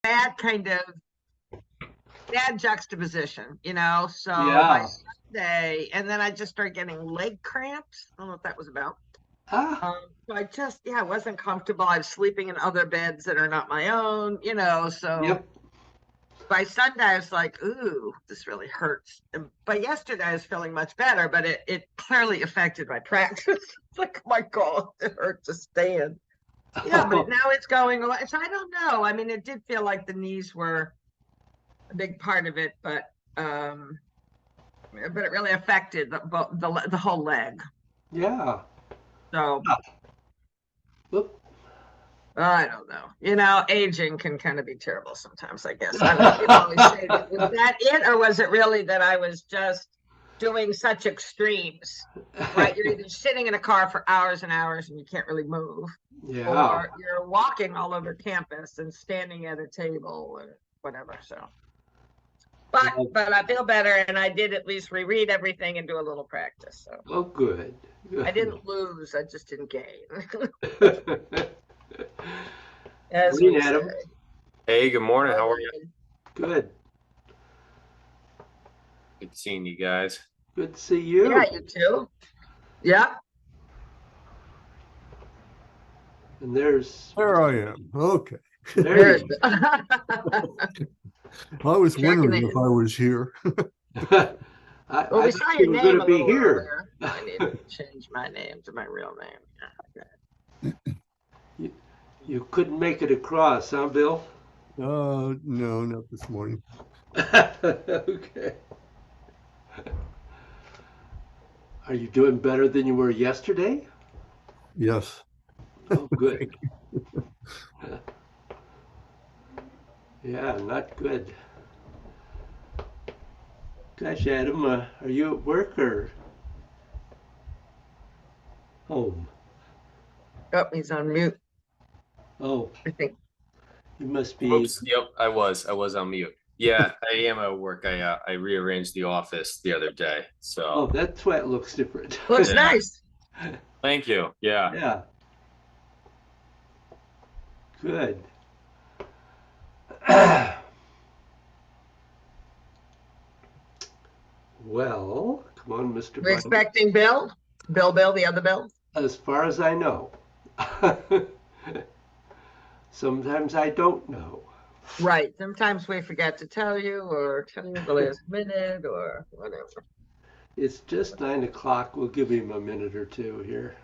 bad kind of bad juxtaposition, So by Yeah. Sunday, and then I just started getting leg cramps. I don't know what that was about. Ah, So I just, yeah, wasn't comfortable. I was sleeping in other beds that are not my own, So yep. by Sunday, I was like, ooh, this really hurts. And by yesterday, I was feeling much better, but it clearly affected my practice. It's like, oh my God, it hurt to stand. Yeah, but Oh, now it's going away. So I don't know. I mean, it did feel like the knees were a big part of it, but it really affected the whole leg. yeah. So Ah, whoop. I don't know. Aging can kind of be terrible sometimes, I guess. I don't, people always say that. Was that it, or was it really that I was just doing such extremes, right? You're either sitting in a car for hours and hours and you can't really move, Yeah. or you're walking all over campus and standing at a table or whatever. So, but Well, but I feel better, and I did at least reread everything and do a little practice. So oh, good. I Good. didn't lose; I just didn't gain, as Morning, we say. Adam. Hey, good morning. How are you? Morning. Good. Good seeing you guys. Good to see Yeah, you. you too. Yeah. And there's There I am. Okay. there There's you I was checking wondering if in. I was here. I, Well, I we thought saw you your were going name to a be little here. earlier. I need to change my name to my real name. Yeah, You, you couldn't make it across, huh, Bill? No, not this morning. Okay. Are you doing better than you were yesterday? Yes. Oh, good. Thank you. Yeah, not good. Gosh, Adam, are you at work or home? Oh, he's on mute, Oh, I think. you must be. Oops. Yep, I was. I was on mute. Yeah, I am at work. I rearranged the office the other day. Oh, So that's why it looks different. Looks yeah. nice. Thank you. Yeah. Yeah, good. Well, come on, Mr. We're Bynum. expecting Bill. Bill, the other Bill. As far as I know. Sometimes I don't know. Right. Sometimes we forget to tell you, or tell you the last minute, or whatever. It's just 9 o'clock. We'll give him a minute or two here.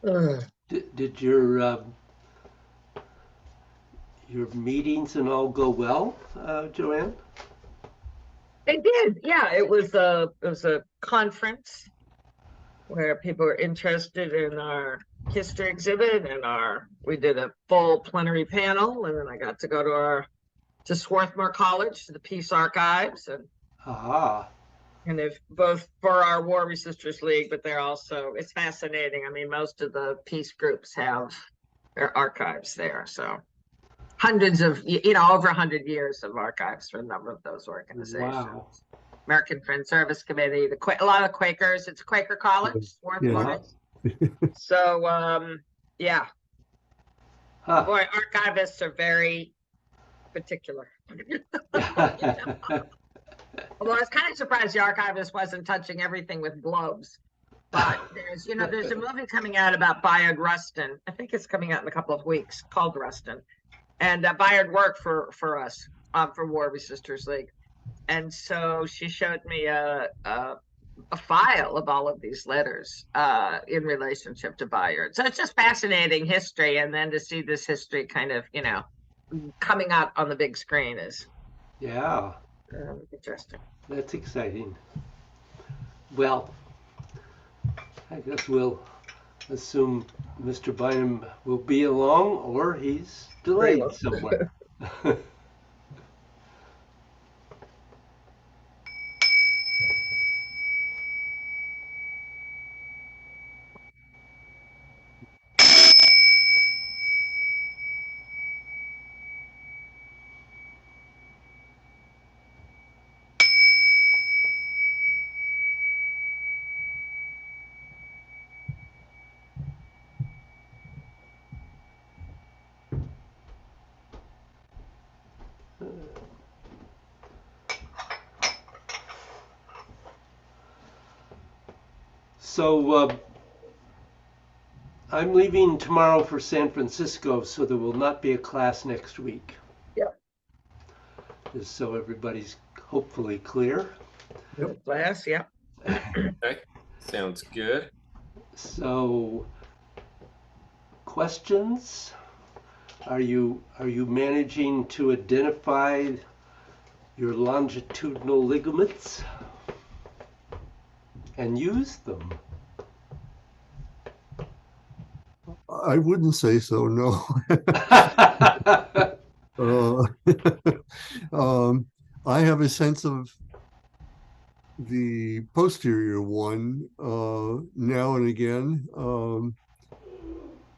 Ugh. Did your meetings and all go well, Joanne? It did. Yeah, it was a conference where people were interested in our history exhibit, and we did a full plenary panel, and then I got to go to Swarthmore College, to the Peace Archives, and Ah, if both for our War Resisters League, but it's fascinating. I mean, most of the peace groups have their archives there. So hundreds of, over 100 years of archives for a number of those organizations. wow. American Friends Service Committee, a lot of Quakers. It's Quaker College, Yes. Swarthmore Uh-huh. is. So, yeah, Huh. boy, archivists are very particular. Although I was kind of surprised the archivist wasn't touching everything with gloves. But there's a movie coming out about Bayard Rustin. I think it's coming out in a couple of weeks, called Rustin. And Bayard worked for us, for War Resisters League. And so she showed me a file of all of these letters in relationship to Bayard. So it's just fascinating history. And then to see this history kind of, coming out on the big screen is Yeah, interesting. that's exciting. Well, I guess we'll assume Mr. Bynum will be along or he's Very delayed well. somewhere. So I'm leaving tomorrow for San Francisco, so there will not be a class next week. Yep. Just so everybody's hopefully clear. Class, yeah. Okay, sounds good. So, questions? Are you managing to identify your longitudinal ligaments and use them? I wouldn't say so, no. I have a sense of the posterior one now and again,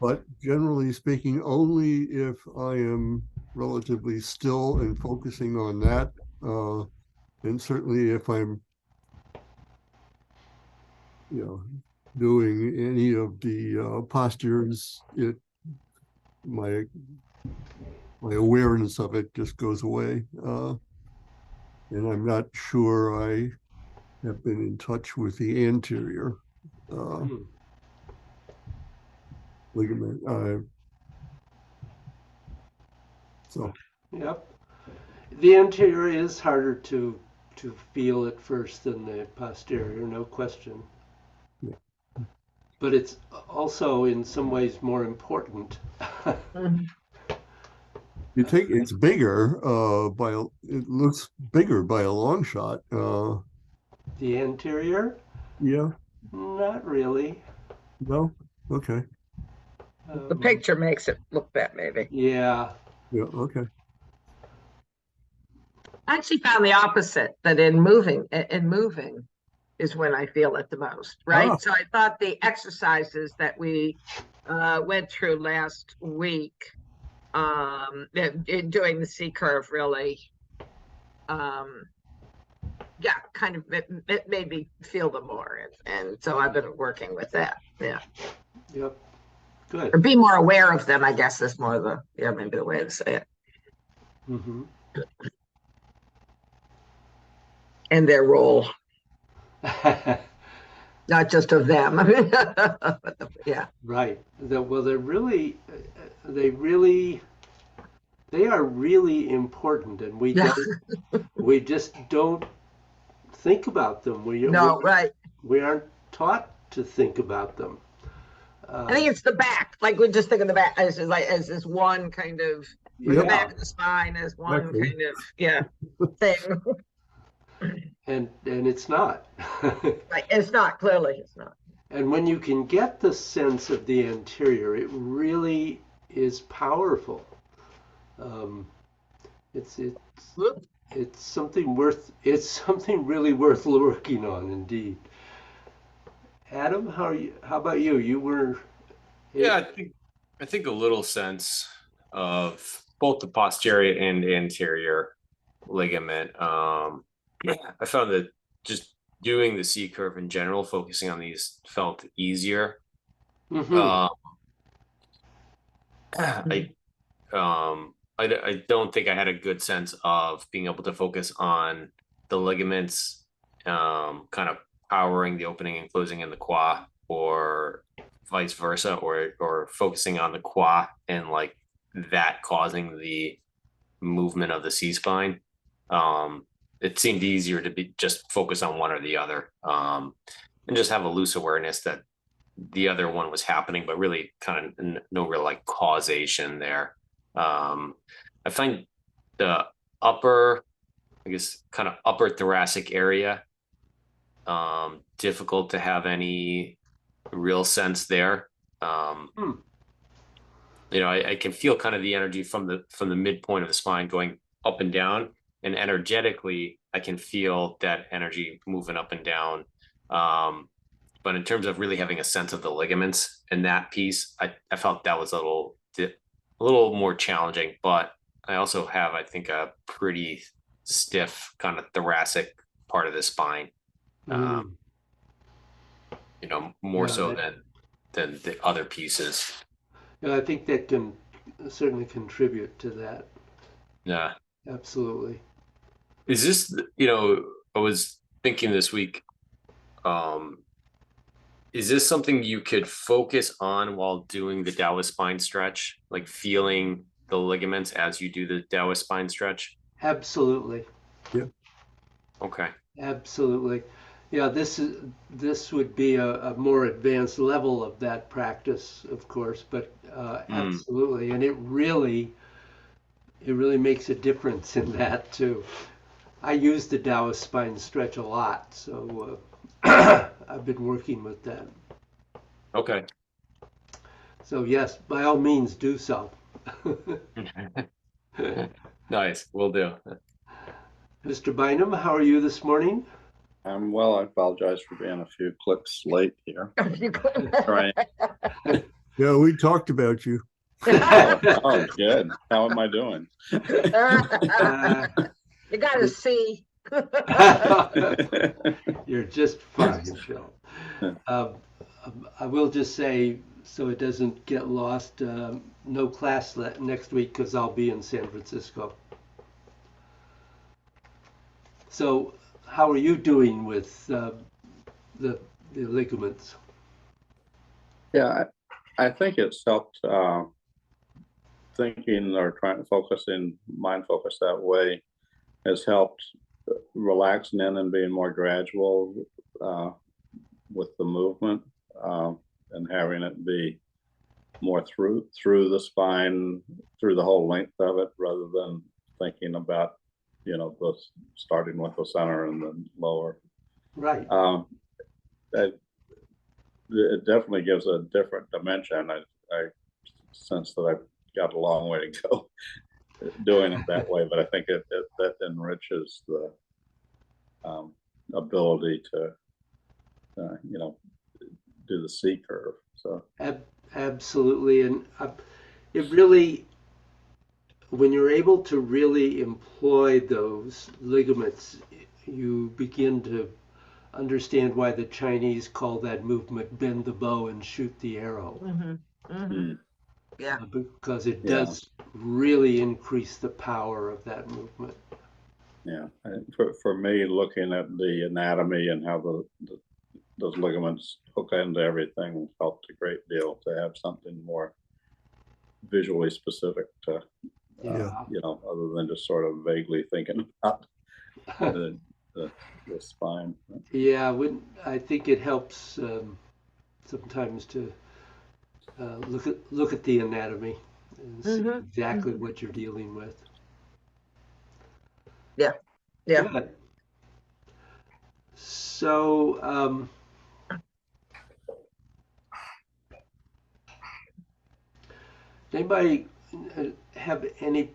but generally speaking, only if I am relatively still and focusing on that, and certainly if I'm, doing any of the postures, my awareness of it just goes away, and I'm not sure I have been in touch with the anterior ligament. So Yep. The anterior is harder to feel at first than the posterior, no question. Yeah. But it's also in some ways more important. you take it's bigger it looks bigger by a long shot. The anterior? Yeah. Not really. No. Okay. The picture makes it look that maybe. Yeah. Yeah. Okay. I actually found the opposite, that in moving is when I feel it the most, right? Ah. So I thought the exercises that we went through last week, in doing the C curve really, yeah, kind of it made me feel them more, and so I've been working with that. Yeah. Yep. Good. Or be more aware of them, I guess, is more maybe the way to say it. Mm-hmm. And their role, not just of them. But yeah. Right. Well, they are really important, and we just don't think about them. No, right. We aren't taught to think about them. I think it's the back. Like we just think of the back as this one kind of the back of the spine as one kind of thing. And it's not. Right. It's not, clearly it's not. And when you can get the sense of the anterior, it really is powerful. It's something really worth working on, indeed. Adam, how about you? You were. Yeah, I think a little sense of both the posterior and anterior ligament. I found that just doing the C curve in general, focusing on these felt easier. Mm-hmm. I don't think I had a good sense of being able to focus on the ligaments, kind of powering the opening and closing in the qua, or vice versa, or focusing on the qua and like that causing the movement of the C spine. It seemed easier to be just focus on one or the other, and just have a loose awareness that the other one was happening, but really kind of no real like causation there. I find the upper, I guess, kind of upper thoracic area, difficult to have any real sense there. I can feel kind of the energy from the midpoint of the spine going up and down, and energetically, I can feel that energy moving up and down. But in terms of really having a sense of the ligaments in that piece, I felt that was a little more challenging. But I also have, I think, a pretty stiff kind of thoracic part of the spine. More so than the other pieces. Yeah, I think that can certainly contribute to that. Yeah. Absolutely. Is this, I was thinking this week, Is this something you could focus on while doing the Taoist spine stretch, like feeling the ligaments as you do the Taoist spine stretch? Absolutely. Okay. Absolutely. Yeah, this would be a more advanced level of that practice, of course, but Mm, absolutely. And it really makes a difference in that too. I use the Taoist spine stretch a lot, so I've been working with that. okay. So yes, by all means do so. Nice, will do. Mr. Bynum, how are you this morning? I'm well. I apologize for being a few clicks late here. Trying. Yeah, we talked about you. Oh, good. How am I doing? Uh, You got to see. You're just fine, Phil. Um, I will just say, so it doesn't get lost, no class next week because I'll be in San Francisco. So, how are you doing with the ligaments? Yeah, I think it's helped thinking or trying to focus in mind focus that way has helped relaxing in and being more gradual uh, with the movement and having it be more through the spine, through the whole length of it, rather than thinking about the starting with the center and then lower. Right. It, it definitely gives a different dimension. I sense that I've got a long way to go doing it that way, but I think that enriches the ability to do the C curve. So Absolutely. And it really, when you're able to really employ those ligaments, you begin to understand why the Chinese call that movement bend the bow and shoot the arrow. Yeah. Because it Yeah. does really increase the power of that movement. yeah, for me, looking at the anatomy and how those ligaments hook into everything helped a great deal to have something more visually specific to Yeah. other than just sort of vaguely thinking about the spine. Yeah, I think it helps sometimes to look at the anatomy and see exactly what you're dealing with. Yeah. Yeah. Good. So, anybody have any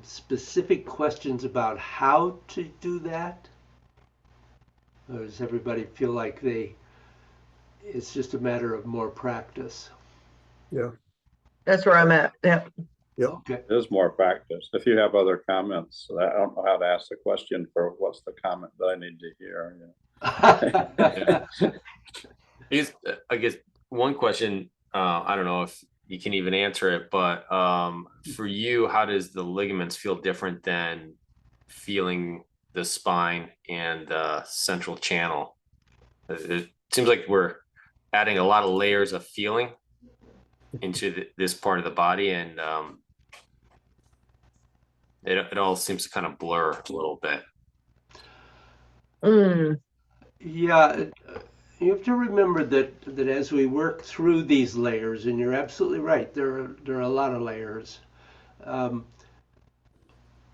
specific questions about how to do that? Or does everybody feel like it's just a matter of more practice? Yeah. That's where I'm at. Yeah. Okay. There's more practice. If you have other comments, I don't know how to ask the question for what's the comment that I need to hear. I guess one question, I don't know if you can even answer it, but for you, how does the ligaments feel different than feeling the spine and the central channel? It seems like we're adding a lot of layers of feeling into this part of the body, and it all seems to kind of blur a little bit. Yeah, you have to remember that as we work through these layers, and you're absolutely right, there are a lot of layers.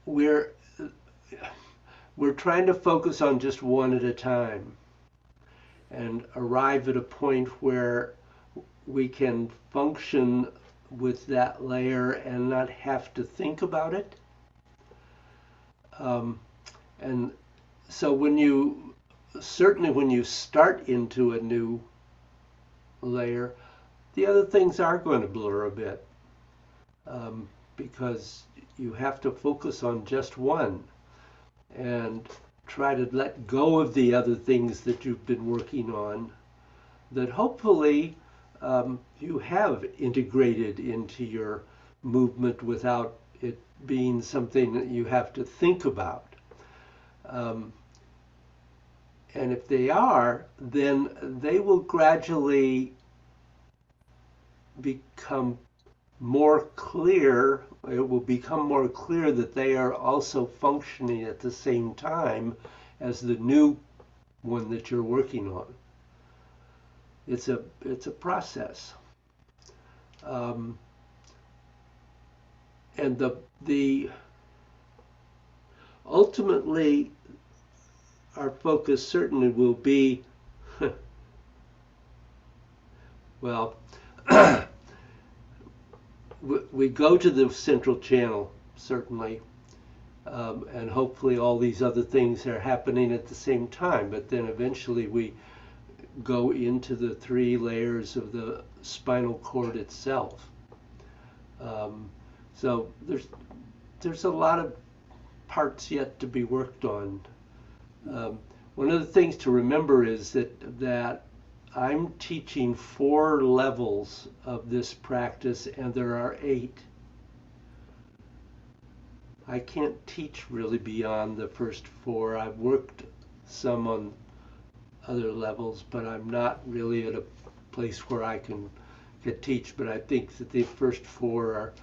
We're trying to focus on just one at a time and arrive at a point where we can function with that layer and not have to think about it. And so when you start into a new layer, the other things are going to blur a bit because you have to focus on just one and try to let go of the other things that you've been working on that hopefully you have integrated into your movement without it being something that you have to think about. And if they are, then they will gradually become more clear. It will become more clear that they are also functioning at the same time as the new one that you're working on. It's a process. And the ultimately our focus certainly will be well we go to the central channel certainly, and hopefully all these other things are happening at the same time, but then eventually we go into the 3 layers of the spinal cord itself. So there's a lot of parts yet to be worked on. One of the things to remember is that I'm teaching 4 levels of this practice, and there are 8. I can't teach really beyond the first 4. I've worked some on other levels, but I'm not really at a place where I can teach. But I think that the first 4 are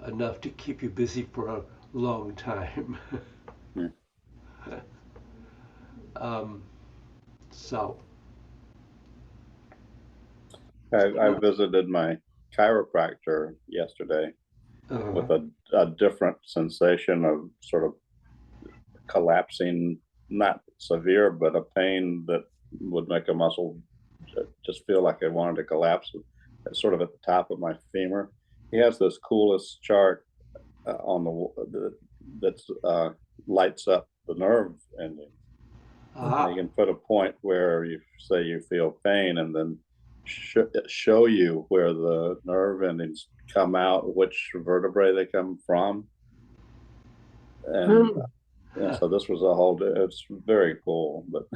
enough to keep you busy for a long time. So I visited my chiropractor yesterday with a different sensation of sort of collapsing, not severe, but a pain that would make a muscle just feel like it wanted to collapse. It's sort of at the top of my femur. He has this coolest chart on that's lights up the nerve ending. And you can put a point where you say you feel pain, and then show you where the nerve endings come out, which vertebrae they come from, and so this was a whole. It's very cool, but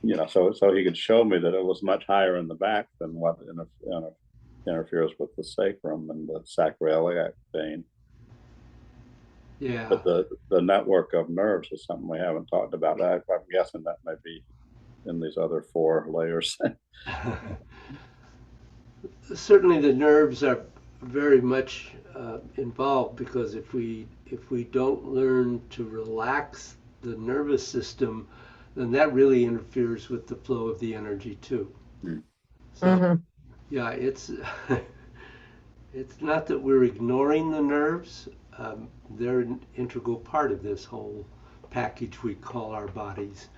you know, so he could show me that it was much higher in the back than what interferes with the sacrum and the sacroiliac vein. Yeah. But the network of nerves is something we haven't talked about. I'm guessing that may be in these other 4 layers. Certainly the nerves are very much involved, because if we don't learn to relax the nervous system, then that really interferes with the flow of the energy too. So yeah, it's not that we're ignoring the nerves. They're an integral part of this whole package we call our bodies.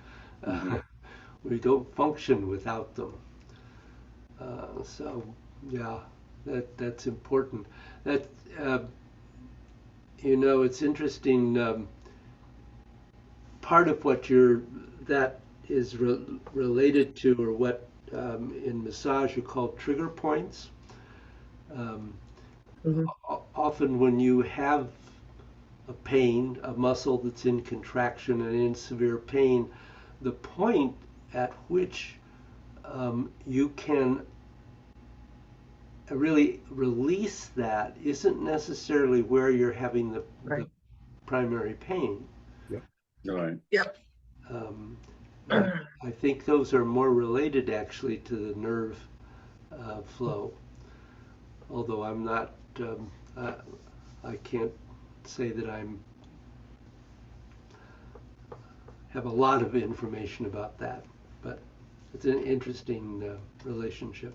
We don't function without them. So yeah, that's important. That you know, it's interesting. Part of what that is related to, or what in massage you call trigger points. Often when you have a pain, a muscle that's in contraction and in severe pain, the point at which you can really release that isn't necessarily where you're having the primary pain. Right. Yep. I think those are more related actually to the nerve flow. Although I'm not, I can't say that have a lot of information about that, but it's an interesting relationship.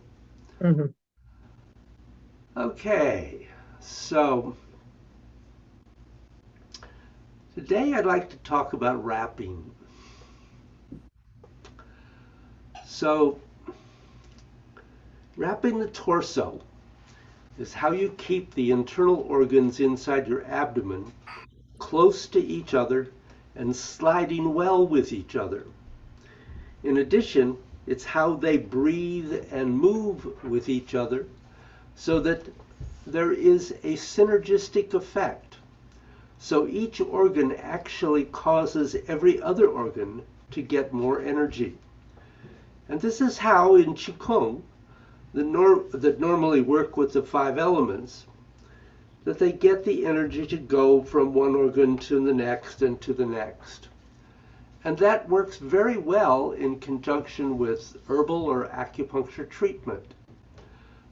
Okay, so today I'd like to talk about wrapping. So, wrapping the torso is how you keep the internal organs inside your abdomen close to each other and sliding well with each other. In addition, it's how they breathe and move with each other, so that there is a synergistic effect. So each organ actually causes every other organ to get more energy. And this is how in Qigong, that normally work with the 5 elements, that they get the energy to go from one organ to the next and to the next. And that works very well in conjunction with herbal or acupuncture treatment.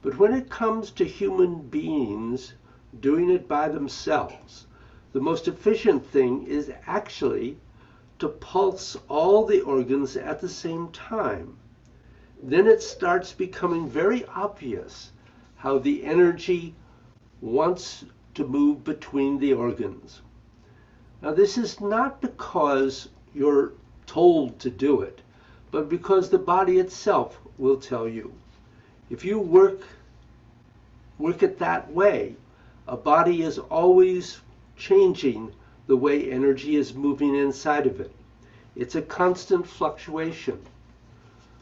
But when it comes to human beings doing it by themselves, the most efficient thing is actually to pulse all the organs at the same time. Then it starts becoming very obvious how the energy wants to move between the organs. Now, this is not because you're told to do it, but because the body itself will tell you. If you work it that way, a body is always changing the way energy is moving inside of it. It's a constant fluctuation.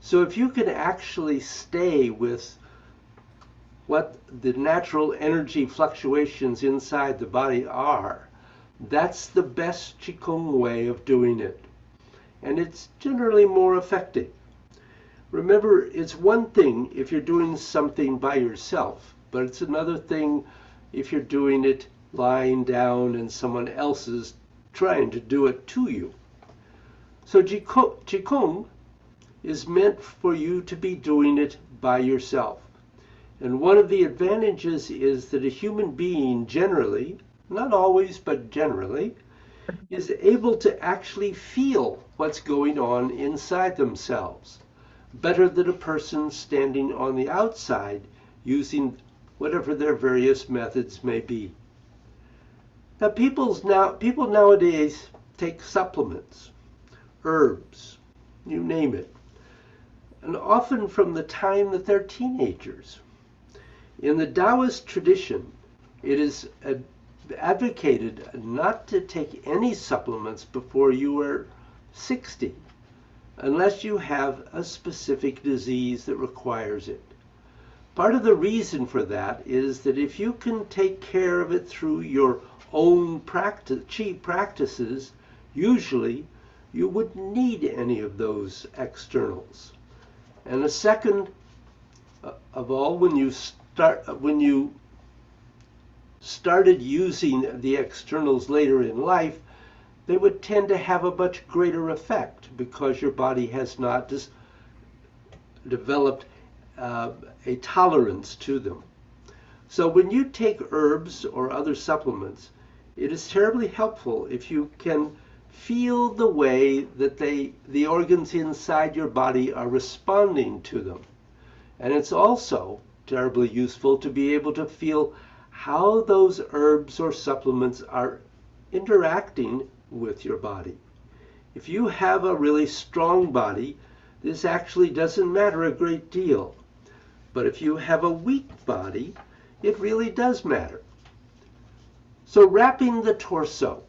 So if you can actually stay with what the natural energy fluctuations inside the body are, that's the best Qigong way of doing it. And it's generally more effective. Remember, it's one thing if you're doing something by yourself, but it's another thing if you're doing it lying down and someone else is trying to do it to you. So Qigong is meant for you to be doing it by yourself. And one of the advantages is that a human being generally, not always, but generally, is able to actually feel what's going on inside themselves, better than a person standing on the outside using whatever their various methods may be. Now, people nowadays take supplements, herbs, you name it, and often from the time that they're teenagers. In the Taoist tradition, it is advocated not to take any supplements before you are 60, unless you have a specific disease that requires it. Part of the reason for that is that if you can take care of it through your own Qi practices, usually you wouldn't need any of those externals. And the second of all, when you started using the externals later in life, they would tend to have a much greater effect because your body has not developed a tolerance to them. So when you take herbs or other supplements, it is terribly helpful if you can feel the way that the organs inside your body are responding to them. And it's also terribly useful to be able to feel how those herbs or supplements are interacting with your body. If you have a really strong body, this actually doesn't matter a great deal. But if you have a weak body, it really does matter. So wrapping the torso.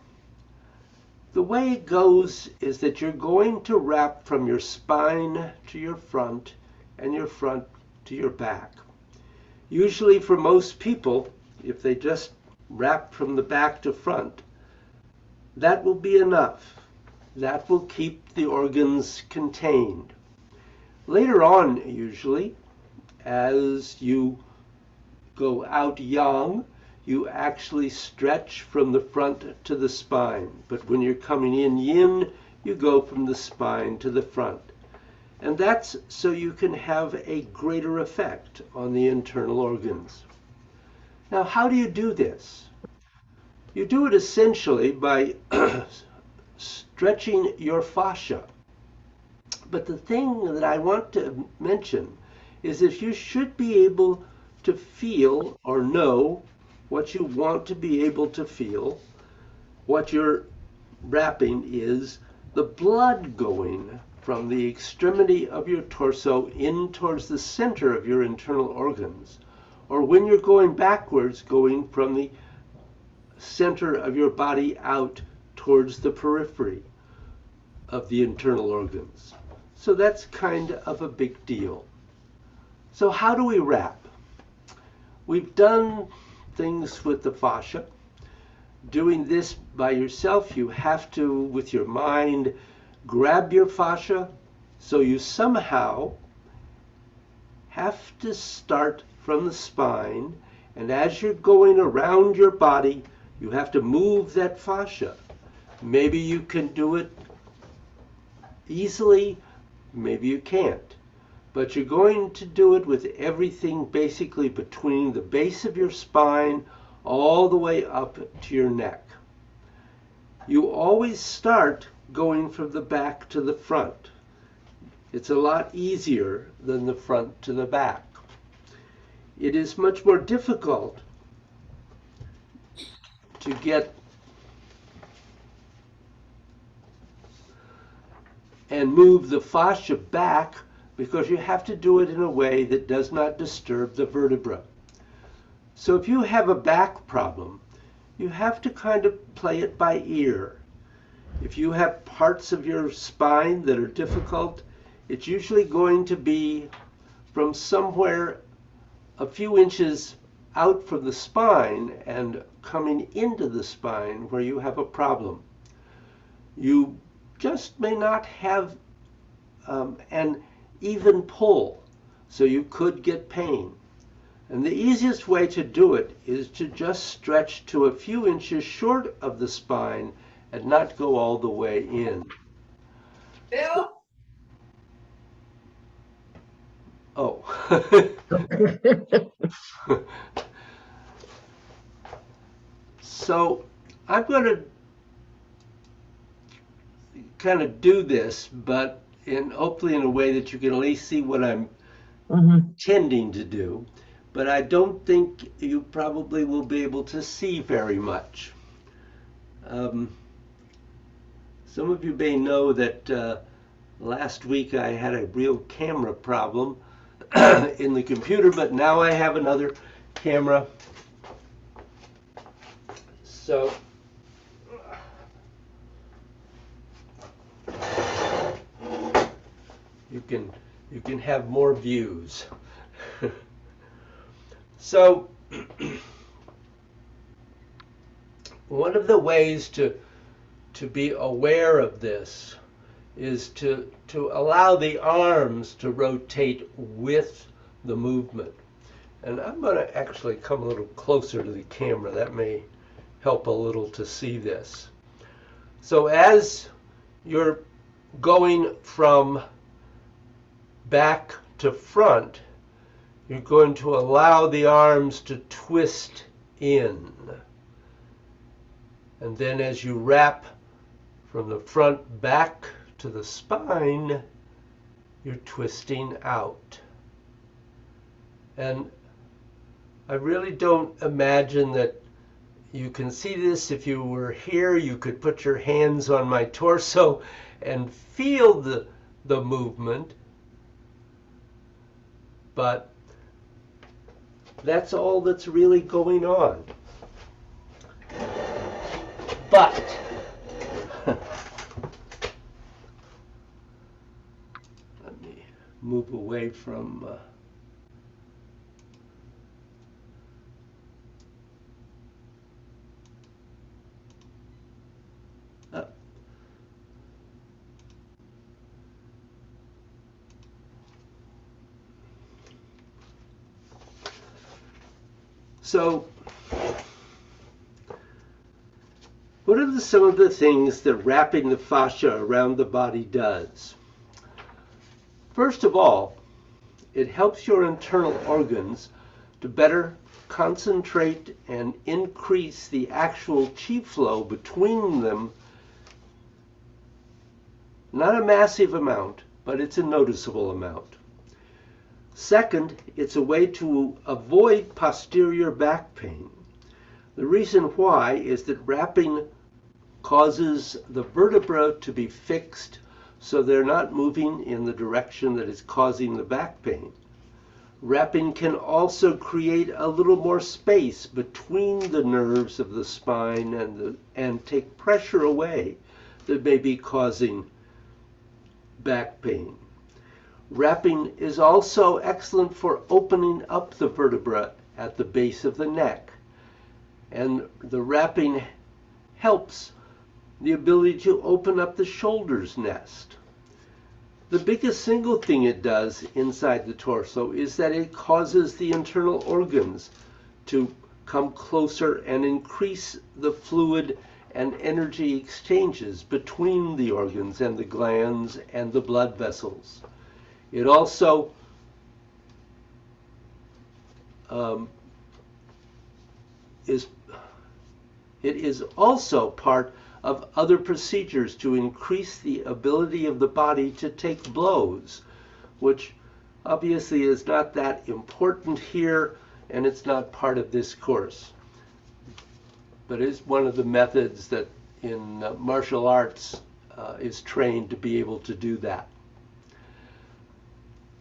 The way it goes is that you're going to wrap from your spine to your front and your front to your back. Usually for most people, if they just wrap from the back to front, that will be enough. That will keep the organs contained. Later on, usually, as you go out yang, you actually stretch from the front to the spine. But when you're coming in yin, you go from the spine to the front. And that's so you can have a greater effect on the internal organs. Now, how do you do this? You do it essentially by stretching your fascia. But the thing that I want to mention is if you should be able to feel or know what you want to be able to feel, what you're wrapping is the blood going from the extremity of your torso in towards the center of your internal organs, or when you're going backwards, going from the center of your body out towards the periphery of the internal organs. So that's kind of a big deal. So how do we wrap? We've done things with the fascia. Doing this by yourself, you have to, with your mind, grab your fascia, so you somehow have to start from the spine And as you're going around your body, you have to move that fascia. Maybe you can do it easily, maybe you can't. But you're going to do it with everything basically between the base of your spine all the way up to your neck. You always start going from the back to the front. It's a lot easier than the front to the back. It is much more difficult to get and move the fascia back because you have to do it in a way that does not disturb the vertebra. So if you have a back problem, you have to kind of play it by ear. If you have parts of your spine that are difficult, it's usually going to be from somewhere a few inches out from the spine and coming into the spine where you have a problem. You just may not have an even pull, so you could get pain. And the easiest way to do it is to just stretch to a few inches short of the spine and not go all the way in. Bill? Oh. So I'm going to kind of do this, but hopefully in a way that you can at least see what I'm tending to do. But I don't think you probably will be able to see very much. Some of you may know that last week I had a real camera problem in the computer, but now I have another camera. So you can have more views. So one of the ways to be aware of this is to allow the arms to rotate with the movement. And I'm going to actually come a little closer to the camera. That may help a little to see this. So as you're going from back to front, you're going to allow the arms to twist in. And then as you wrap from the front back to the spine, you're twisting out. And I really don't imagine that you can see this. If you were here, you could put your hands on my torso and feel the movement. But that's all that's really going on. But let me move away from So, what are some of the things that wrapping the fascia around the body does? First of all, it helps your internal organs to better concentrate and increase the actual chi flow between them. Not a massive amount, but it's a noticeable amount. Second, it's a way to avoid posterior back pain. The reason why is that wrapping causes the vertebra to be fixed so they're not moving in the direction that is causing the back pain. Wrapping can also create a little more space between the nerves of the spine and take pressure away that may be causing back pain. Wrapping is also excellent for opening up the vertebra at the base of the neck. And the wrapping helps the ability to open up the shoulders nest. The biggest single thing it does inside the torso is that it causes the internal organs to come closer and increase the fluid and energy exchanges between the organs and the glands and the blood vessels. It also is also part of other procedures to increase the ability of the body to take blows, which obviously is not that important here, and it's not part of this course. But it's one of the methods that in martial arts is trained to be able to do that.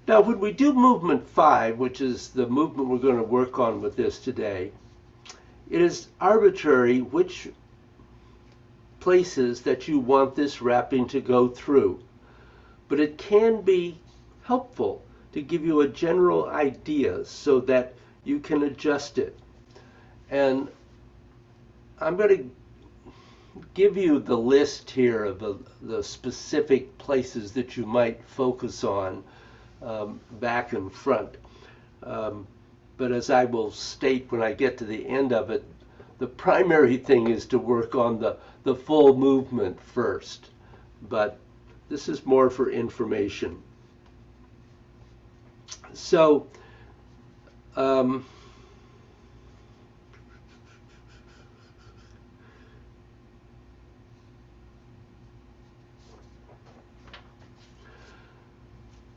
Now, when we do movement 5, which is the movement we're going to work on with this today, it is arbitrary which places that you want this wrapping to go through. But it can be helpful to give you a general idea so that you can adjust it. And I'm going to give you the list here of the specific places that you might focus on back and front. But as I will state when I get to the end of it, the primary thing is to work on the full movement first. But this is more for information. So,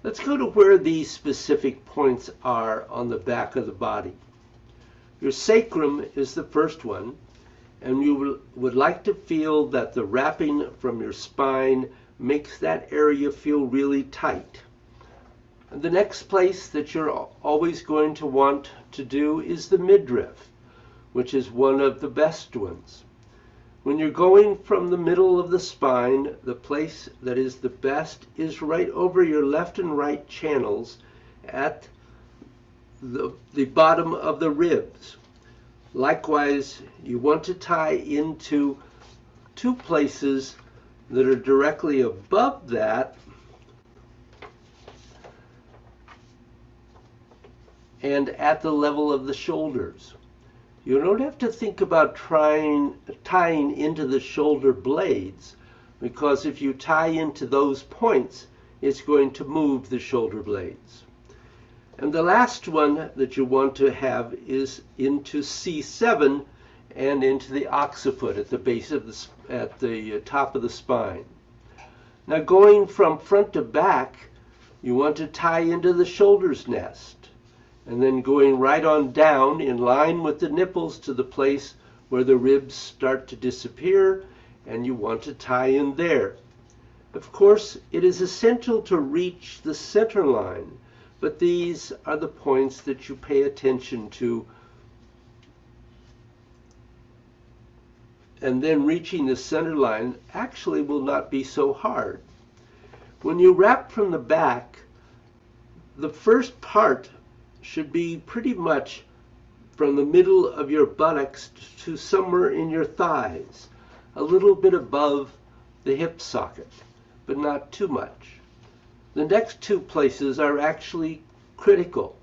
let's go to where these specific points are on the back of the body. Your sacrum is the first one, and you would like to feel that the wrapping from your spine makes that area feel really tight. And the next place that you're always going to want to do is the midriff, which is one of the best ones. When you're going from the middle of the spine, the place that is the best is right over your left and right channels at the bottom of the ribs. Likewise, you want to tie into 2 places that are directly above that and at the level of the shoulders. You don't have to think about tying into the shoulder blades, because if you tie into those points, it's going to move the shoulder blades. And the last one that you want to have is into C7 and into the occiput at the base of at the top of the spine. Now, going from front to back, you want to tie into the shoulder's nest, and then going right on down in line with the nipples to the place where the ribs start to disappear, and you want to tie in there. Of course, it is essential to reach the center line, but these are the points that you pay attention to. And then reaching the center line actually will not be so hard. When you wrap from the back, the first part should be pretty much from the middle of your buttocks to somewhere in your thighs, a little bit above the hip socket, but not too much. The next 2 places are actually critical.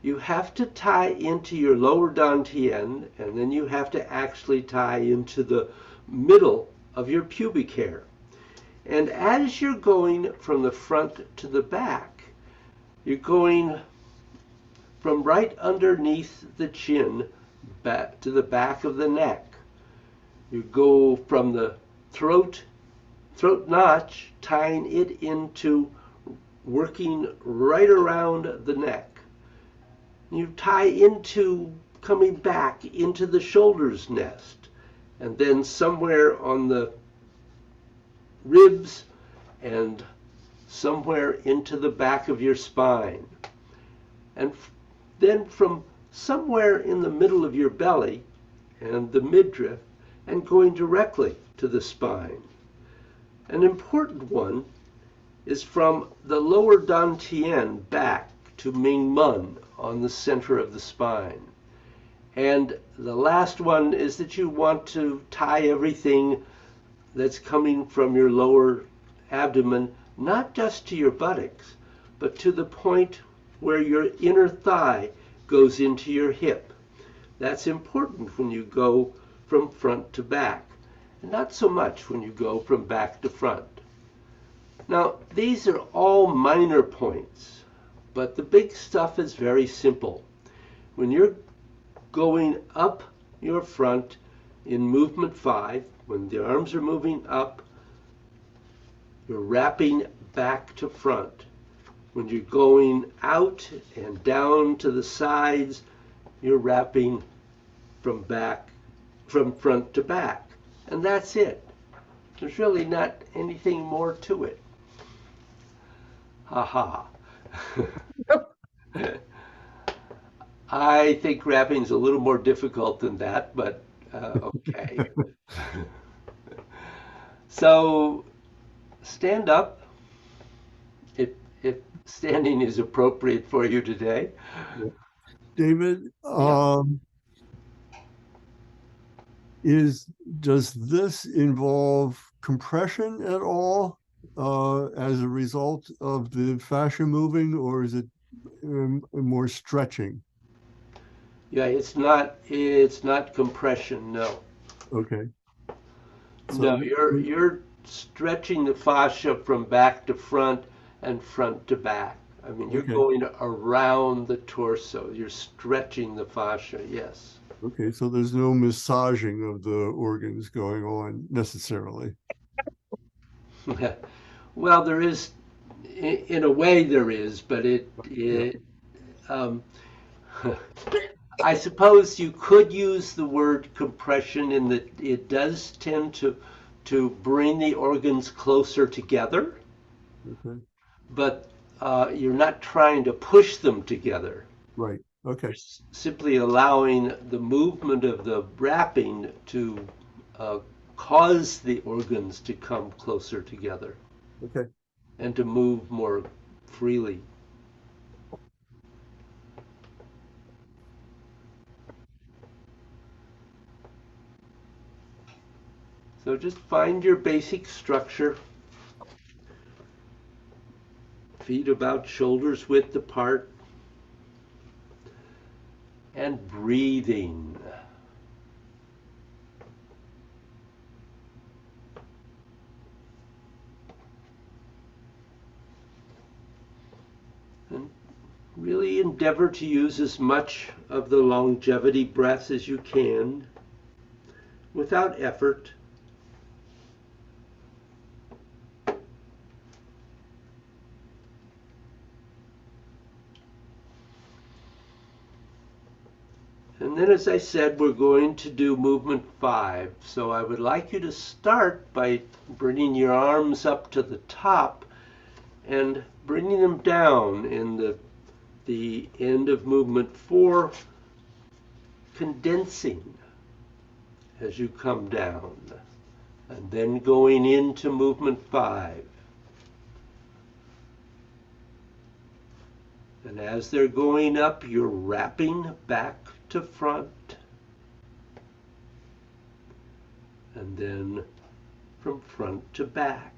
You have to tie into your lower dantian, and then you have to actually tie into the middle of your pubic hair. And as you're going from the front to the back, you're going from right underneath the chin back to the back of the neck. You go from the throat notch, tying it into working right around the neck. You tie into coming back into the shoulder's nest, and then somewhere on the ribs and somewhere into the back of your spine. And then from somewhere in the middle of your belly and the midriff, and going directly to the spine. An important one is from the lower dantian back to Ming Men on the center of the spine. And the last one is that you want to tie everything that's coming from your lower abdomen, not just to your buttocks, but to the point where your inner thigh goes into your hip. That's important when you go from front to back, and not so much when you go from back to front. Now, these are all minor points, but the big stuff is very simple. When you're going up your front in movement 5, when the arms are moving up, you're wrapping back to front. When you're going out and down to the sides, you're wrapping from front to back. And that's it. There's really not anything more to it. Ha ha. I think wrapping's a little more difficult than that, but okay. So stand up if standing is appropriate for you today. David, does this involve compression at all as a result of the fascia moving, or is it more stretching? Yeah, it's not compression, no. Okay. No, you're stretching the fascia from back to front and front to back. I mean, you're Okay. going around the torso. You're stretching the fascia, yes. Okay, so there's no massaging of the organs going on necessarily. Well, there is, in a way there is, but I suppose you could use the word compression in that it does tend to bring the organs closer together, Okay. but you're not trying to push them together. Right. Okay. You're simply allowing the movement of the wrapping to cause the organs to come closer together. Okay. And to move more freely. So just find your basic structure. Feet about shoulders width apart. And breathing. And really endeavor to use as much of the longevity breaths as you can without effort. And then, as I said, we're going to do movement 5. So I would like you to start by bringing your arms up to the top and bringing them down in the end of movement 4, condensing as you come down, and then going into movement 5. And as they're going up, you're wrapping back to front, and then from front to back.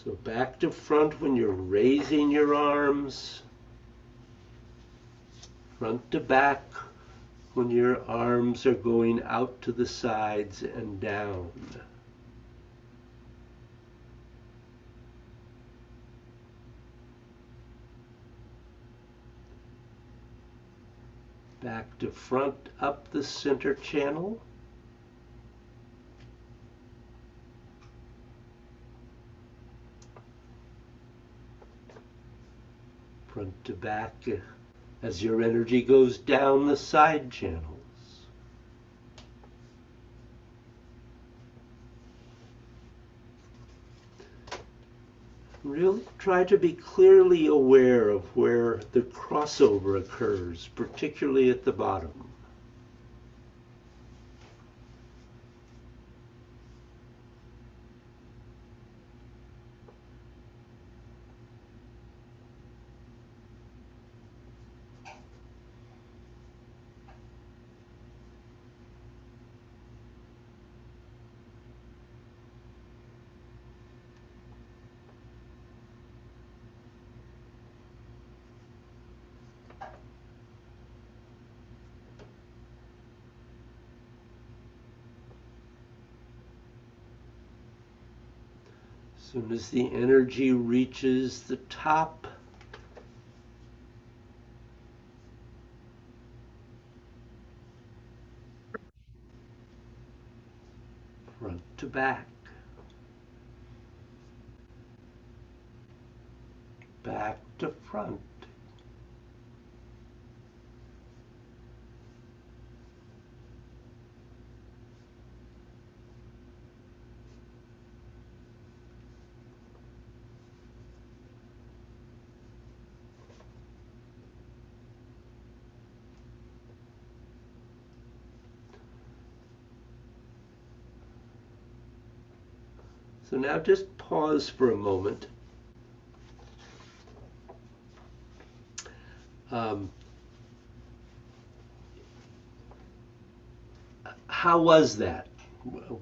So back to front when you're raising your arms, front to back when your arms are going out to the sides and down. Back to front up the center channel. Front to back as your energy goes down the side channels. Really try to be clearly aware of where the crossover occurs, particularly at the bottom. As soon as the energy reaches the top, front to back, back to front. So now just pause for a moment. How was that?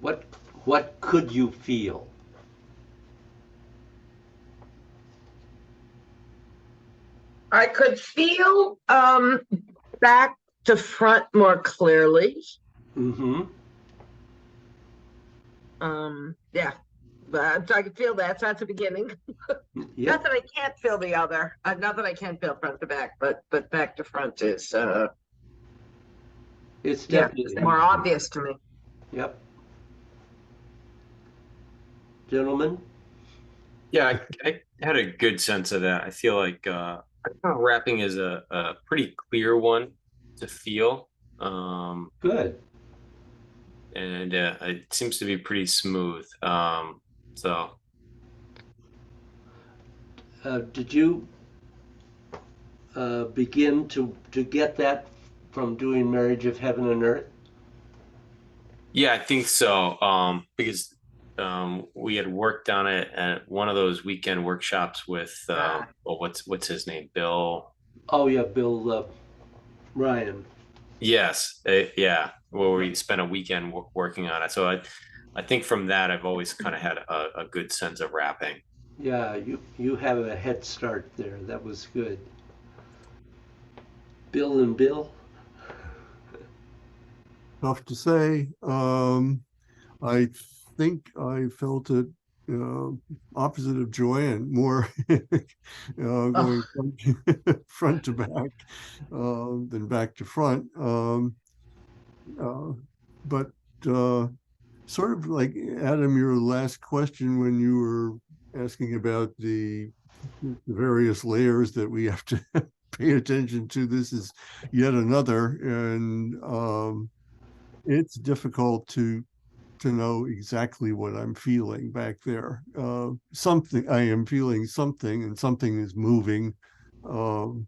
What could you feel? I could feel back to front more clearly. Mm-hmm. Yeah, but I could feel that. So that's the beginning. Yep. Not that I can't feel the other. Not that I can't feel front to back, but back to front is It's yeah, definitely more obvious to me. Yep. Gentlemen? Yeah, I had a good sense of that. I feel like wrapping is a pretty clear one to feel. Good. And it seems to be pretty smooth. So Did you begin to get that from doing Marriage of Heaven and Earth? yeah, I think so. Because we had worked on it at one of those weekend workshops with well, what's his name, Bill? Oh yeah, Bill Ryan. Yes, yeah. Well, we spent a weekend working on it. So I think from that I've always kind of had a good sense of wrapping. Yeah, you have a head start there. That was good. Bill and Bill? Tough to say. I think I felt it opposite of Joanne, more going front to back than back to front. But sort of like Adam, your last question when you were asking about the various layers that we have to pay attention to, this is yet another, and it's difficult to know exactly what I'm feeling back there. Something, I am feeling something, and something is moving, and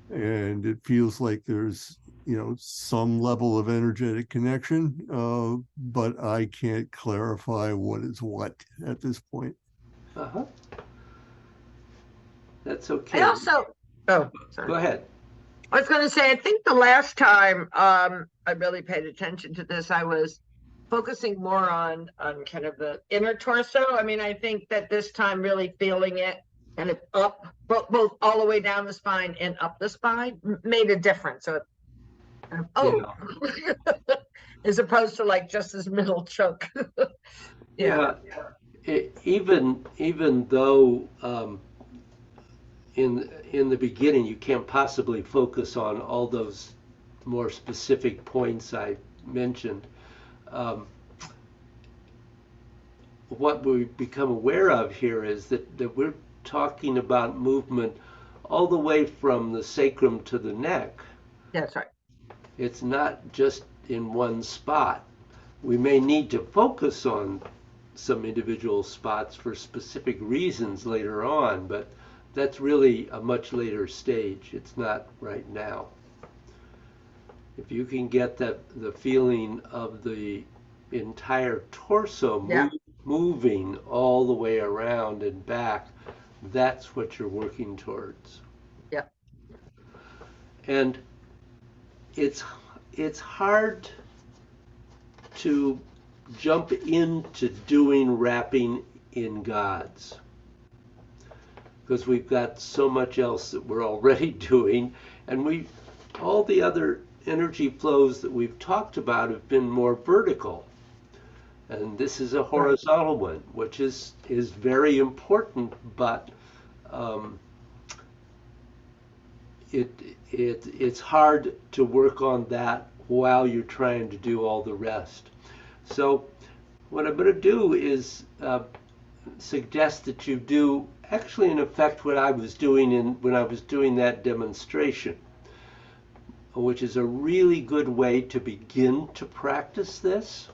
it feels like there's some level of energetic connection, but I can't clarify what is what at this point. Uh-huh. That's okay. I also, oh, sorry. Go ahead. I was going to say, I think the last time I really paid attention to this, I was focusing more on kind of the inner torso. I mean, I think that this time really feeling it kind of up, both all the way down the spine and up the spine made a difference. So, as opposed to like just this middle choke. Yeah. Even though in the beginning you can't possibly focus on all those more specific points I mentioned, what we become aware of here is that we're talking about movement all the way from the sacrum to the neck. That's right. It's not just in one spot. We may need to focus on some individual spots for specific reasons later on, but that's really a much later stage. It's not right now. If you can get the feeling of the entire torso moving all the way around and back, that's what you're working towards. Yeah. And it's hard to jump into doing wrapping in gods because we've got so much else that we're already doing, and all the other energy flows that we've talked about have been more vertical. And this is a horizontal one, which is very important, but it's hard to work on that while you're trying to do all the rest. So what I'm going to do is suggest that you do actually in effect what I was doing when I was doing that demonstration, which is a really good way to begin to practice this.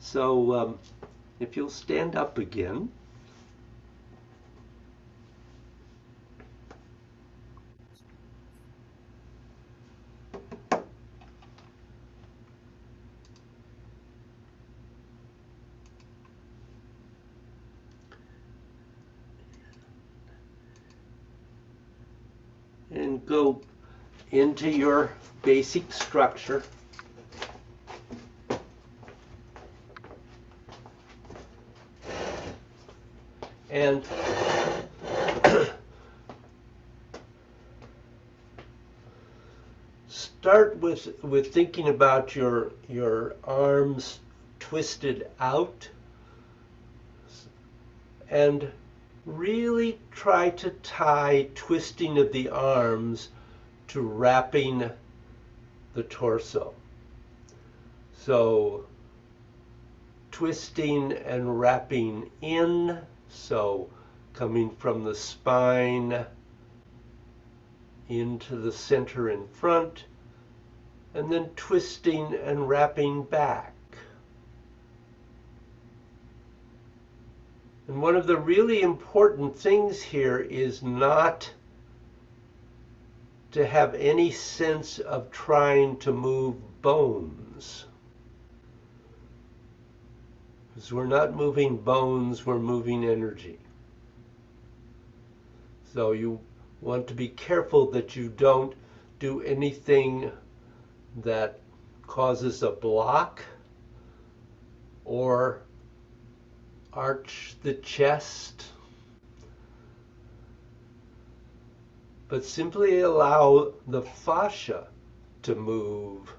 So if you'll stand up again. And go into your basic structure. And start with thinking about your arms twisted out, and really try to tie twisting of the arms to wrapping the torso. So twisting and wrapping in, so coming from the spine into the center in front, and then twisting and wrapping back. And one of the really important things here is not to have any sense of trying to move bones. Because we're not moving bones, we're moving energy. So you want to be careful that you don't do anything that causes a block or arch the chest, but simply allow the fascia to move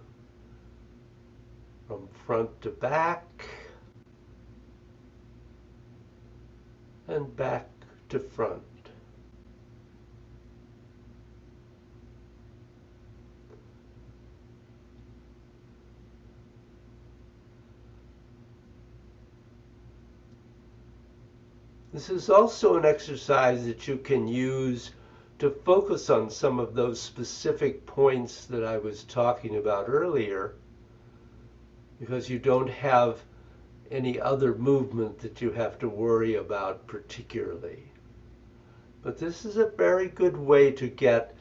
from front to back and back to front. This is also an exercise that you can use to focus on some of those specific points that I was talking about earlier, because you don't have any other movement that you have to worry about particularly. But this is a very good way to get,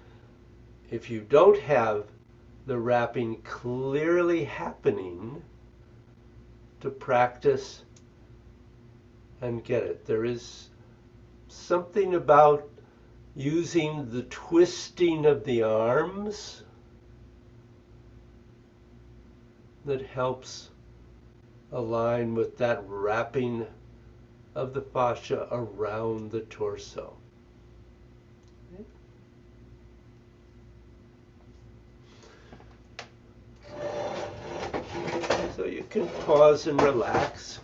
if you don't have the wrapping clearly happening, to practice and get it. There is something about using the twisting of the arms that helps align with that wrapping of the fascia around the torso. So you can pause and relax.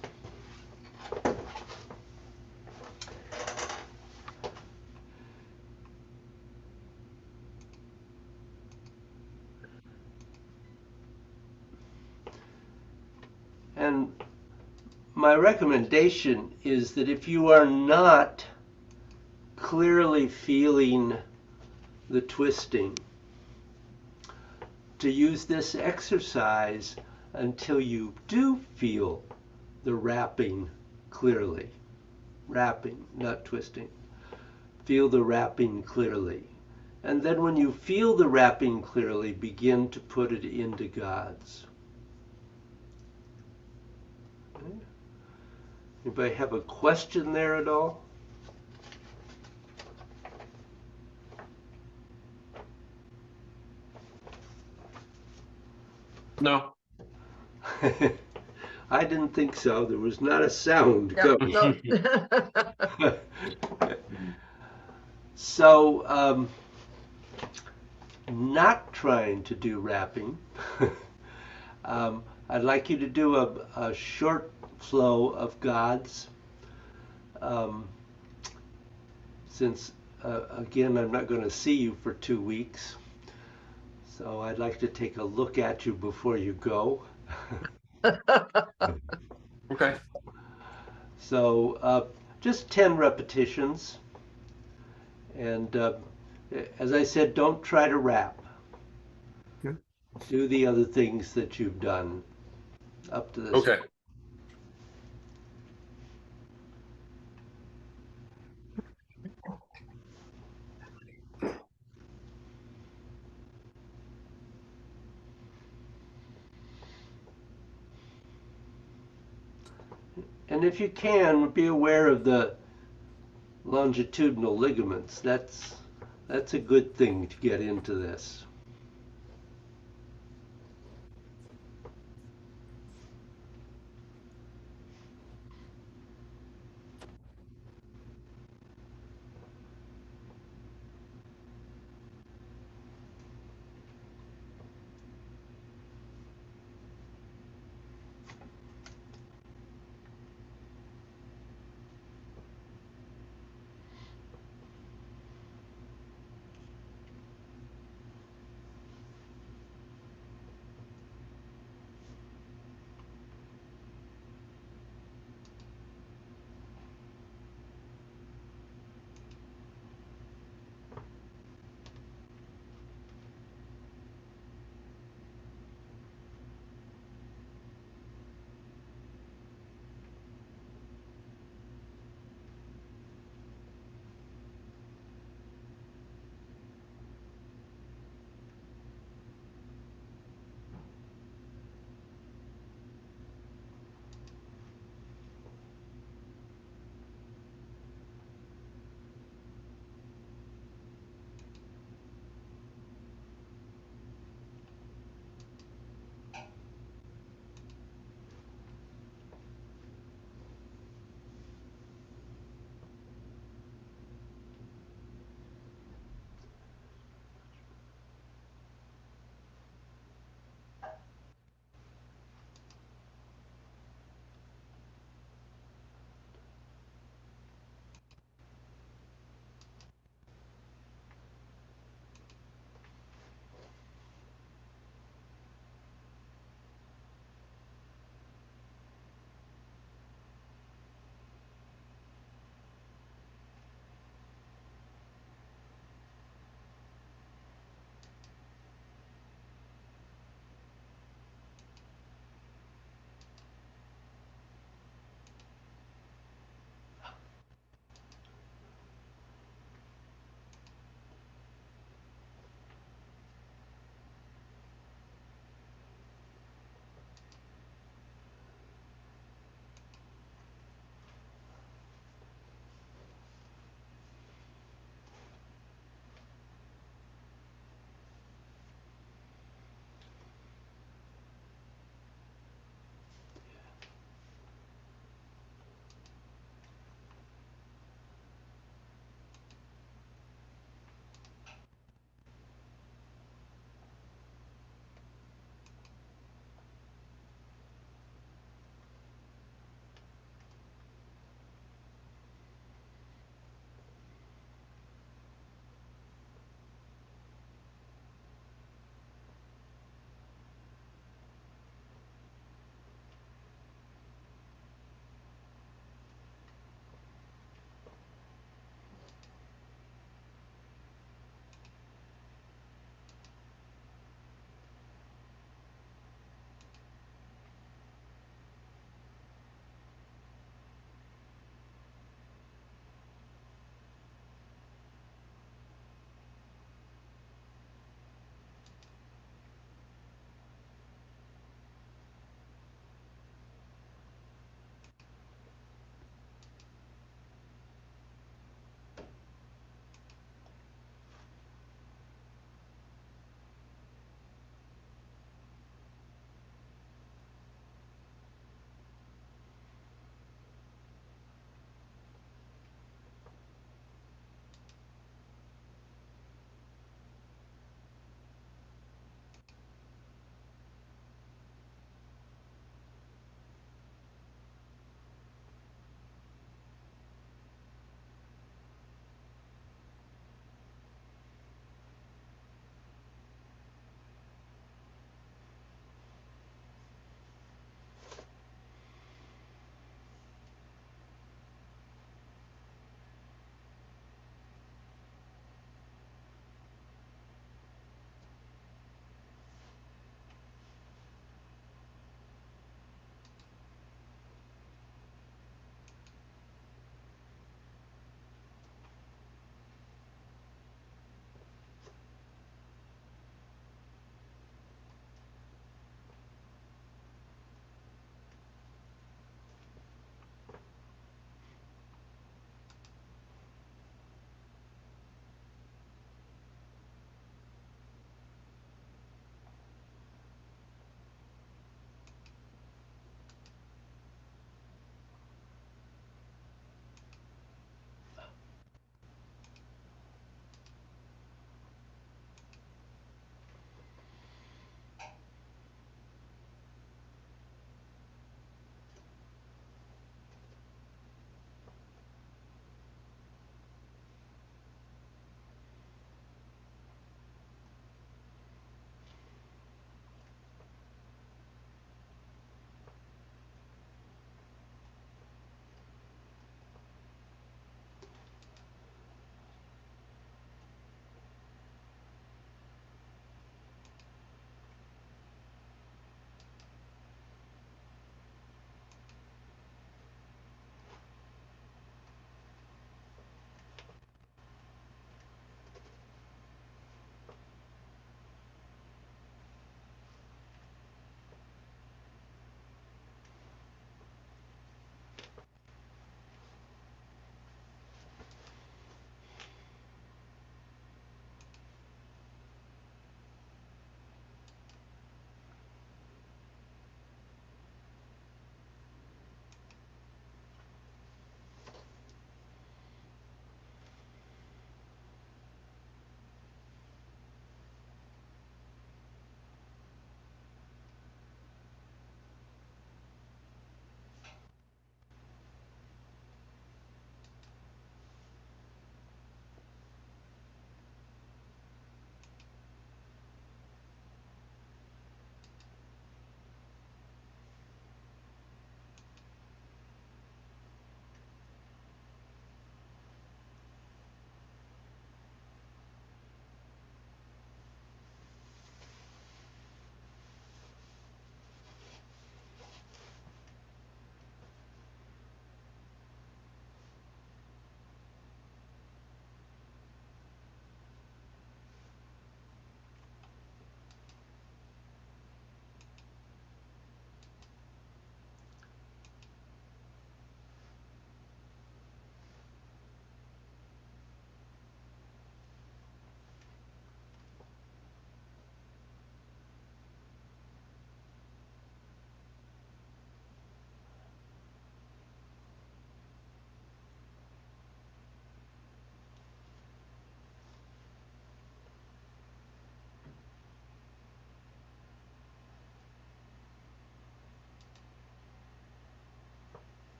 And my recommendation is that if you are not clearly feeling the twisting, to use this exercise until you do feel the wrapping clearly. Wrapping, not twisting. Feel the wrapping clearly. And then when you feel the wrapping clearly, begin to put it into God's. Anybody have a question there at all? No. I didn't think so. There was not a sound coming. No. So, not trying to do wrapping, I I'd like you to do a short flow of gods. Um, since, again, I'm not going to see you for 2 weeks. So I'd like to take a look at you before you go. Okay. So just 10 repetitions. And as I said, don't try to rap. Okay. Do the other things that you've done up to this Okay. point. And if you can, be aware of the longitudinal ligaments. That's a good thing to get into this.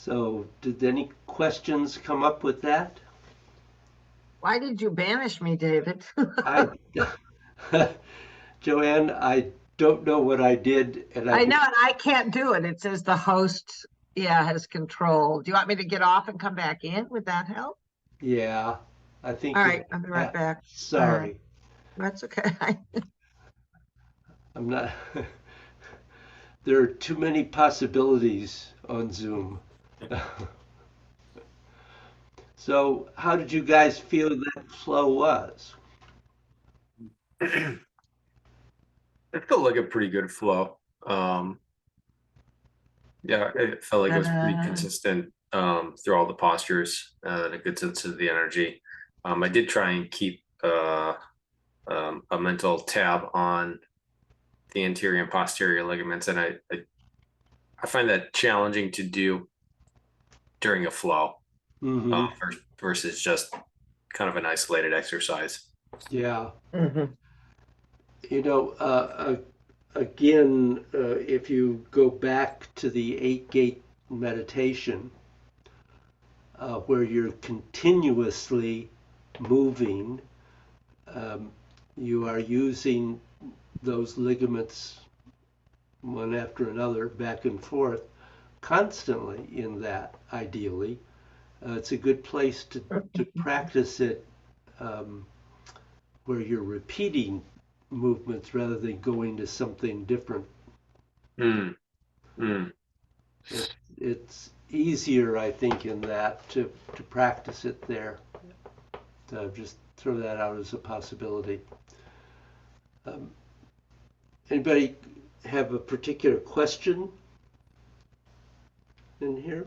So did any questions come up with that? Why did you banish me, David? I, Joanne, I don't know what I did, and I know, and I can't do it. It says the host, yeah, has control. Do you want me to get off and come back in? Would that help? yeah, I think All you. right, I'll be right back. All right, Sorry, that's okay. I'm not. There are too many possibilities on Zoom. So, how did you guys feel that flow was? It felt like a pretty good flow. Yeah, it felt like it was pretty Ta-da. consistent through all the postures and a good sense of the energy. I did try and keep a mental tab on the anterior and posterior ligaments, and I find that challenging to do during a flow Hmm. versus just kind of an isolated exercise. Yeah. Mhm. You know, again, if you go back to the eight gate meditation, where you're continuously moving, um, you are using those ligaments one after another back and forth constantly in that, ideally. It's a good place to practice it um, where you're repeating movements rather than going to something different. Mm, mm. It's easier, I think, in that to practice it there. So just throw that out as a possibility. Um, Anybody have a particular question in here?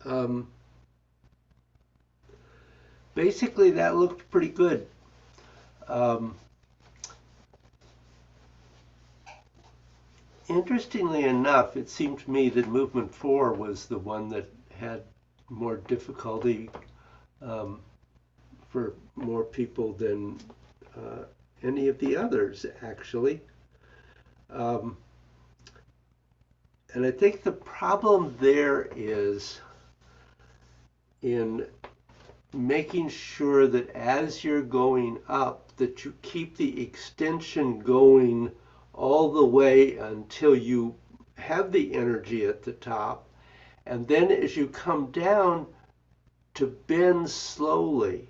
Um, Basically, that looked pretty good. Um, Interestingly enough, it seemed to me that movement 4 was the one that had more difficulty um, for more people than any of the others, actually. Um, and I think the problem there is in making sure that as you're going up, that you keep the extension going all the way until you have the energy at the top. And then as you come down, to bend slowly.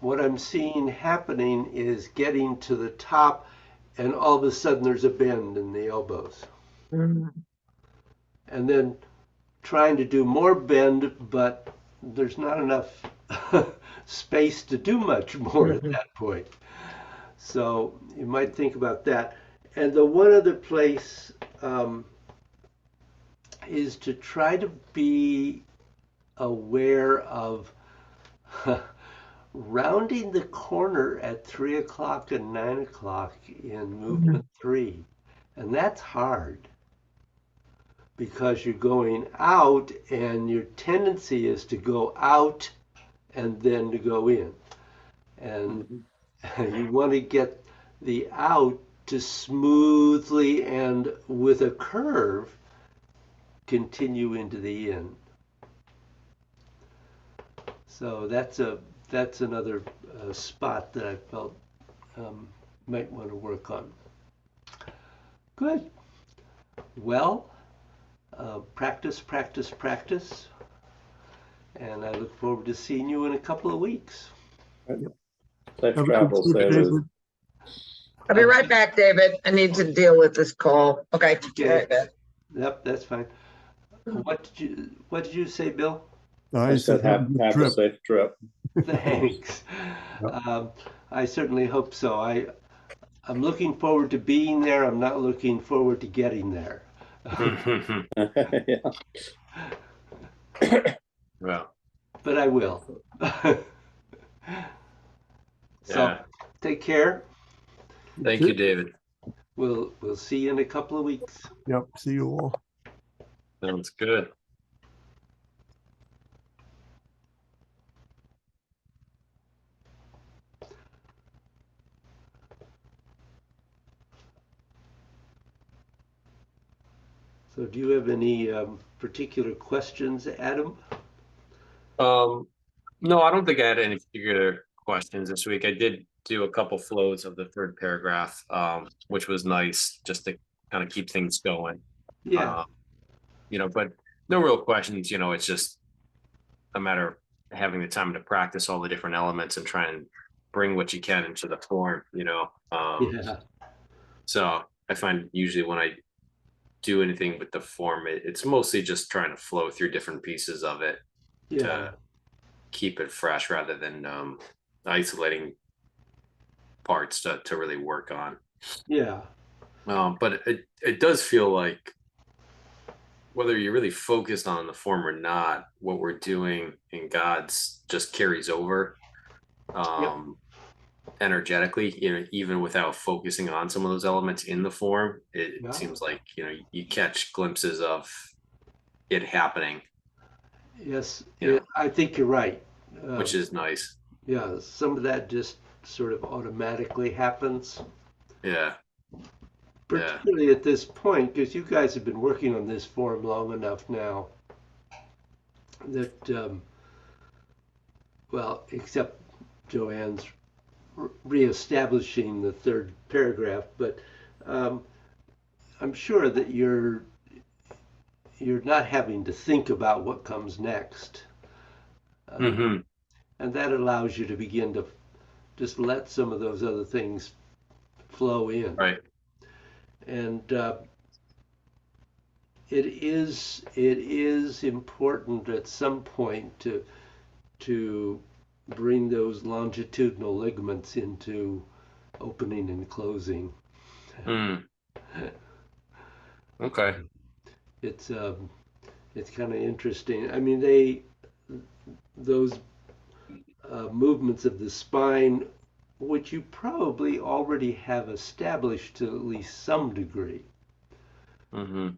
What I'm seeing happening is getting to the top, and all of a sudden there's a bend in the elbows. Mhm. And then trying to do more bend, but there's not enough space to do much more at Mhm. that point. So you might think about that. And the one other place is to try to be aware of rounding the corner at 3 o'clock and 9 o'clock in movement 3. And that's hard because you're going out and your tendency is to go out and then to go in. And you want to get the out to smoothly and with a curve continue into the in. So that's another spot that I felt might want to work on. Good. Well, practice, practice, practice. And I look forward to seeing you in a couple of weeks. Safe Have a good travels, trip, David. David. I'll be right back, David. I need to deal with this call. Okay. Okay. All right, back. Yep, that's fine. What did you say, Bill? I said Have a good have a trip. safe trip. Thanks. I certainly hope so. I'm looking forward to being there. I'm not looking forward to getting there. Yeah. Well, But I will. So yeah. take care. Thank you, David. We'll see you in a couple of weeks. Yep, see you all. Sounds good. So So do you have any particular questions, Adam? No, I don't think I had any particular questions this week. I did do a couple flows of the third paragraph, which was nice just to kind of keep things going. Yeah, But no real questions, it's just a matter of having the time to practice all the different elements and try and bring what you can into the form, yeah, So I find usually when I do anything with the form, it's mostly just trying to flow through different pieces of it yeah, to keep it fresh rather than isolating parts to really work on. yeah, But it does feel like whether you're really focused on the form or not, what we're doing in God's just carries over energetically, even without focusing on some of those elements in the form. It yeah. seems like, you catch glimpses of it happening, Yes, Yeah. I think you're right. which is nice. Yeah, some of that just sort of automatically happens, Yeah. Yeah. particularly at this point, because you guys have been working on this form long enough now that, well, except Joanne's reestablishing the third paragraph, but I'm sure that you're not having to think about what comes next. hmm And that allows you to begin to just let some of those other things flow in. Right. And it is important at some point to bring those longitudinal ligaments into opening and closing. Mm. Okay. It's kind of interesting. I mean, those movements of the spine, which you probably already have established to at least some degree, hmm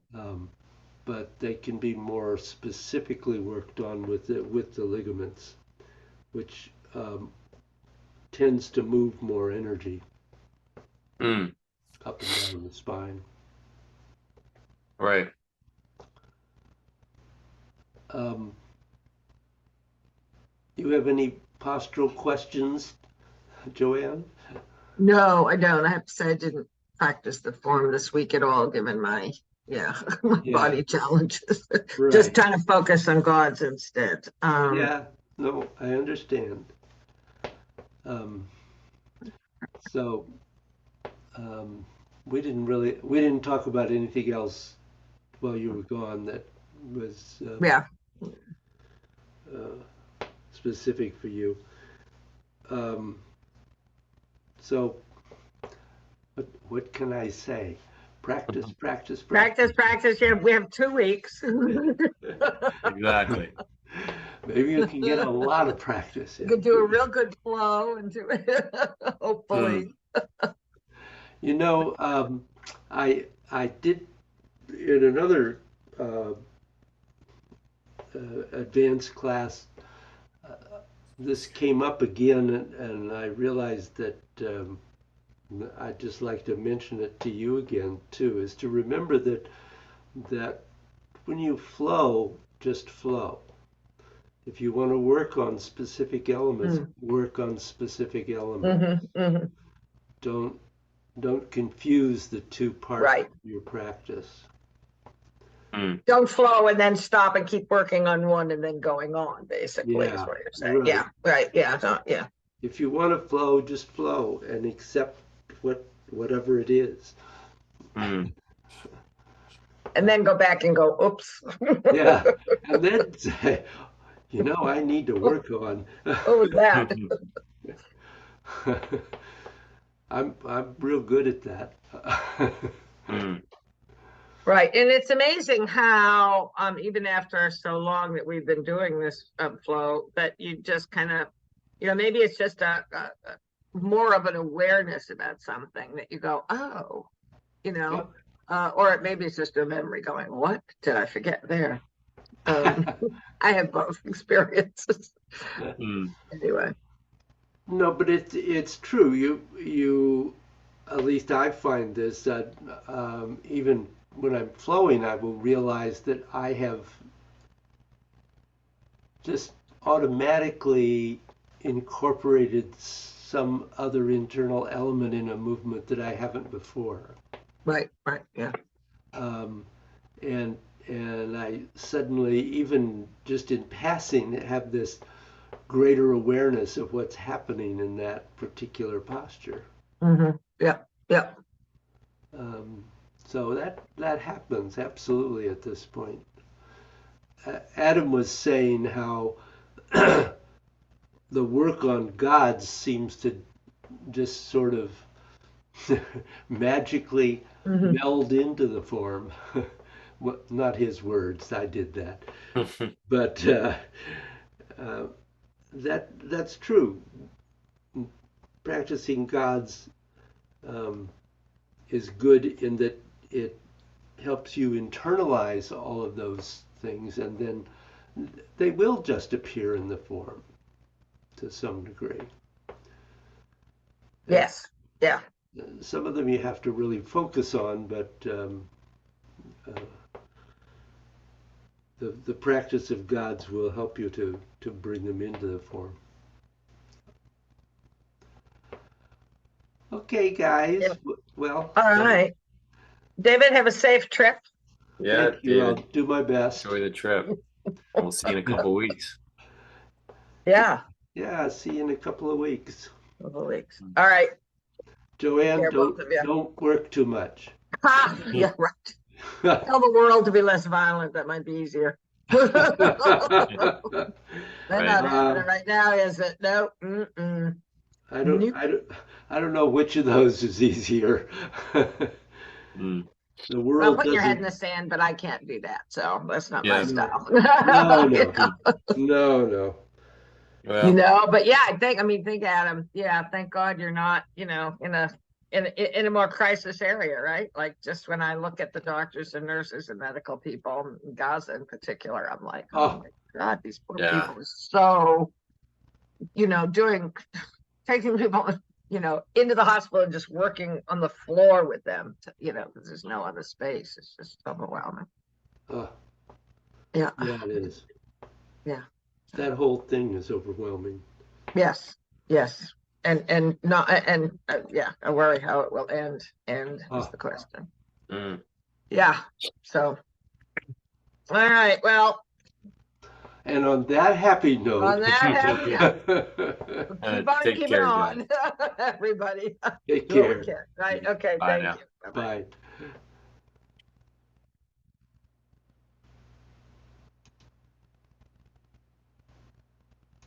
but they can be more specifically worked on with the ligaments, which tends to move more energy Mm. up and down the spine. Right. You have any postural questions, Joanne? No, I don't. I have to say I didn't practice the form this week at all, given my my Yeah. body challenges. Right. Just trying to focus on God's instead. Yeah, no, I understand. So we didn't talk about anything else while you were gone that was Yeah. specific for you. So what can I say? Practice, practice, practice. Practice. Yeah, we have 2 weeks. Exactly. Maybe you can get a lot of practice You in. could do a real good flow and do it, hopefully. You know, I did in another advanced class. This came up again, and I realized that I'd just like to mention it to you again too. Is to remember that when you flow, just flow. If you want to work on specific elements, work on specific elements. Don't confuse the two parts Right. of your practice. Don't flow and then stop and keep working on one and then going on, basically, is Yeah, what you're saying. right. Yeah, right. Yeah, yeah. If you want to flow, just flow and accept whatever it is. Mm. And then go back and go, oops. Yeah, and then say, I need to work on. What was that? I'm real good at that. Right. And it's amazing how, even after so long that we've been doing this flow, that you just kind of, maybe it's just a more of an awareness about something that you go, oh, or maybe it's just a memory going, what did I forget there? I have both experiences. Anyway. No, but it's true. You at least I find this that even when I'm flowing, I will realize that I have just automatically incorporated some other internal element in a movement that I haven't before. Right, yeah. And I suddenly, even just in passing, have this greater awareness of what's happening in that particular posture. Mm-hmm. Yeah. So that happens absolutely at this point. Adam was saying how the work on gods seems to just sort of magically meld into the form. Well, not his words, I did that. But that's true. Practicing gods is good in that it helps you internalize all of those things, and then they will just appear in the form to some degree. Yes. Yeah. Some of them you have to really focus on, but the practice of gods will help you to bring them into the form. Okay, guys. Yeah. Well, All right. David, have a safe trip. Yeah, thank you. I'll David, do my best. enjoy the trip. We'll see you in a couple weeks. Yeah. Yeah, see you in a couple of weeks. Couple weeks. All right. Joanne, Care, both of you. don't work too much. Ha! Yeah, right. Tell the world to be less violent. That might be easier. They're not having it right now, is it? No. Mm-mm. I don't know which of those is easier. Mm. The Well, world put your head in doesn't. the sand, but I can't do that. So that's not my Yeah. style. No. Well, But yeah, think Adam, yeah, thank God you're not, in a more crisis area, right? Like just when I look at the doctors and nurses and medical people in Gaza in particular, I'm like, oh my God, these poor Yeah. people are so, taking people, into the hospital and just working on the floor with them, because there's no other space. It's just overwhelming. Yeah. Yeah, it is. Yeah. That whole thing is overwhelming. Yes. And not, I worry how it will end is the question. Yeah. So, all right. Well, And on that happy note, keep on take keeping care, on, everybody. take Do what we care. can, right? Okay. Bye Thank now. you. Bye-bye. Bye.